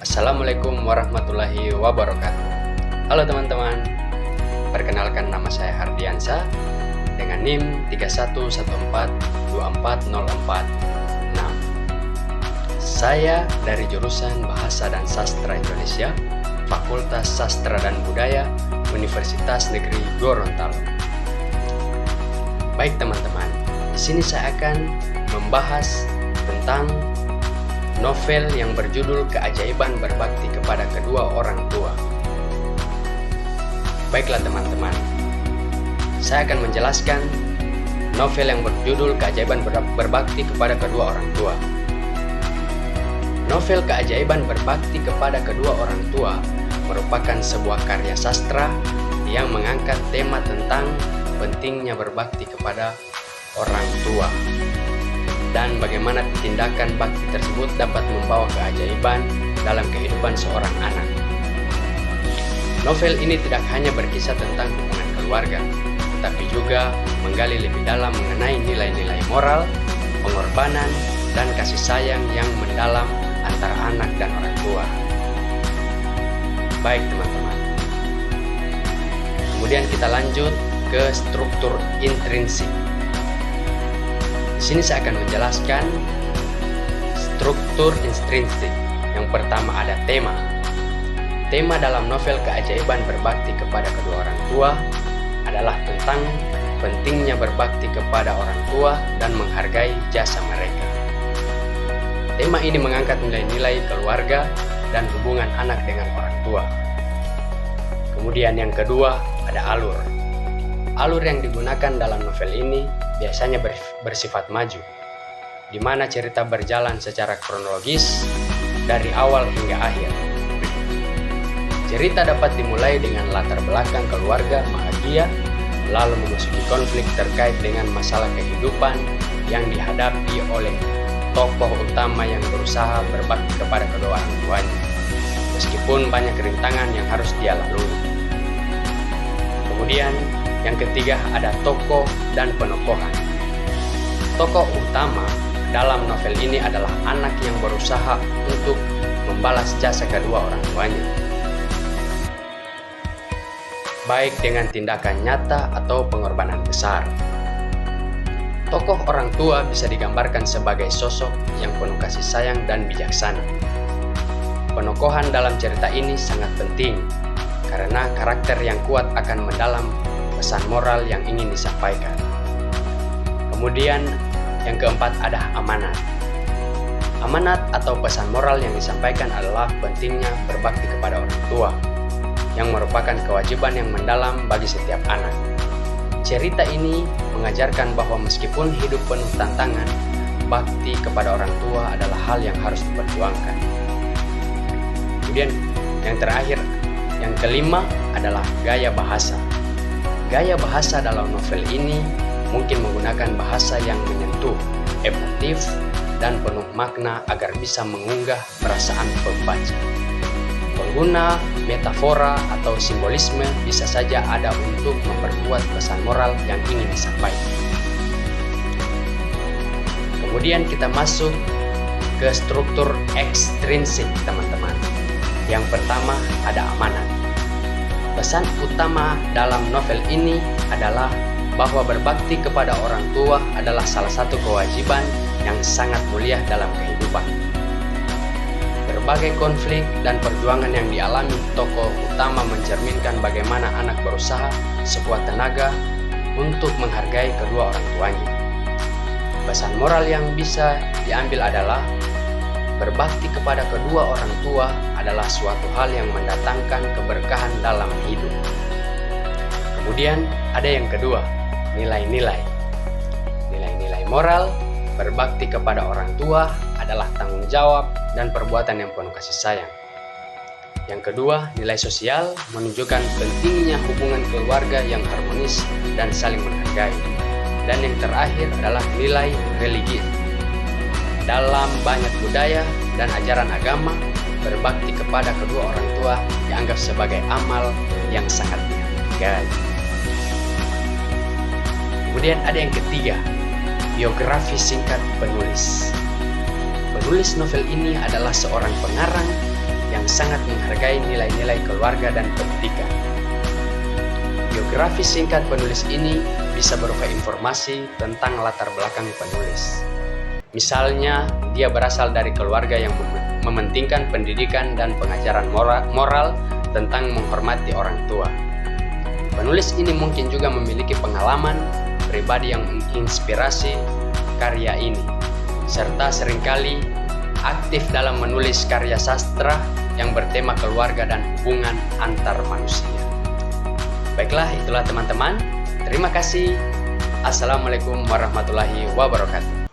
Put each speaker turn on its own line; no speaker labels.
Assalamualaikum warahmatullahi wabarakatuh. Halo teman-teman, perkenalkan nama saya Hardiansa dengan NIM 3114240446. Saya dari jurusan Bahasa dan Sastra Indonesia, Fakultas Sastra dan Budaya, Universitas Negeri Gorontalo. Baik teman-teman, di sini saya akan membahas tentang novel yang berjudul Keajaiban Berbakti Kepada Kedua Orang Tua. Baiklah teman-teman, saya akan menjelaskan novel yang berjudul Keajaiban Berbakti Kepada Kedua Orang Tua. Novel Keajaiban Berbakti Kepada Kedua Orang Tua merupakan sebuah karya sastra yang mengangkat tema tentang pentingnya berbakti kepada orang tua dan bagaimana tindakan bakti tersebut dapat membawa keajaiban dalam kehidupan seorang anak. Novel ini tidak hanya berkisah tentang hubungan keluarga, tetapi juga menggali lebih dalam mengenai nilai-nilai moral, pengorbanan, dan kasih sayang yang mendalam antara anak dan orang tua. Baik teman-teman, kemudian kita lanjut ke struktur intrinsik. Di sini saya akan menjelaskan struktur intrinsik. Yang pertama ada tema. Tema dalam novel Keajaiban Berbakti Kepada Kedua Orang Tua adalah tentang pentingnya berbakti kepada orang tua dan menghargai jasa mereka. Tema ini mengangkat nilai-nilai keluarga dan hubungan anak dengan orang tua. Kemudian yang kedua ada alur. Alur yang digunakan dalam novel ini biasanya bersifat maju, di mana cerita berjalan secara kronologis dari awal hingga akhir. Cerita dapat dimulai dengan latar belakang keluarga bahagia, lalu memasuki konflik terkait dengan masalah kehidupan yang dihadapi oleh tokoh utama yang berusaha berbakti kepada kedua orang tuanya, meskipun banyak rintangan yang harus dia lalui. Kemudian yang ketiga ada tokoh dan penokohan. Tokoh utama dalam novel ini adalah anak yang berusaha untuk membalas jasa kedua orang tuanya, baik dengan tindakan nyata atau pengorbanan besar. Tokoh orang tua bisa digambarkan sebagai sosok yang penuh kasih sayang dan bijaksana. Penokohan dalam cerita ini sangat penting karena karakter yang kuat akan mendalam pesan moral yang ingin disampaikan. Kemudian yang keempat ada amanat. Amanat atau pesan moral yang disampaikan adalah pentingnya berbakti kepada orang tua, yang merupakan kewajiban yang mendalam bagi setiap anak. Cerita ini mengajarkan bahwa meskipun hidup penuh tantangan, bakti kepada orang tua adalah hal yang harus diperjuangkan. Kemudian yang terakhir, yang kelima adalah gaya bahasa. Gaya bahasa dalam novel ini mungkin menggunakan bahasa yang menyentuh, emotif, dan penuh makna agar bisa mengunggah perasaan pembaca. Pengguna metafora atau simbolisme bisa saja ada untuk memperkuat pesan moral yang ingin disampaikan. Kemudian kita masuk ke struktur ekstrinsik teman-teman. Yang pertama ada amanat. Pesan utama dalam novel ini adalah bahwa berbakti kepada orang tua adalah salah satu kewajiban yang sangat mulia dalam kehidupan. Berbagai konflik dan perjuangan yang dialami tokoh utama mencerminkan bagaimana anak berusaha sekuat tenaga untuk menghargai kedua orang tuanya. Pesan moral yang bisa diambil adalah berbakti kepada kedua orang tua adalah suatu hal yang mendatangkan keberkahan dalam hidup. Kemudian ada yang kedua, nilai-nilai. Nilai-nilai moral, berbakti kepada orang tua adalah tanggung jawab dan perbuatan yang penuh kasih sayang. Yang kedua, nilai sosial menunjukkan pentingnya hubungan keluarga yang harmonis dan saling menghargai. Dan yang terakhir adalah nilai religius. dalam banyak budaya dan ajaran agama, berbakti kepada kedua orang tua dianggap sebagai amal yang sangat dihargai. Kemudian ada yang ketiga, biografi singkat penulis. Penulis novel ini adalah seorang pengarang yang sangat menghargai nilai-nilai keluarga dan pendidikan. Biografi singkat penulis ini bisa berupa informasi tentang latar belakang penulis. Misalnya, dia berasal dari keluarga yang mementingkan pendidikan dan pengajaran moral tentang menghormati orang tua. Penulis ini mungkin juga memiliki pengalaman pribadi yang menginspirasi karya ini, serta seringkali aktif dalam menulis karya sastra yang bertema keluarga dan hubungan antar manusia. Baiklah, itulah teman-teman. Terima kasih. Assalamualaikum warahmatullahi wabarakatuh.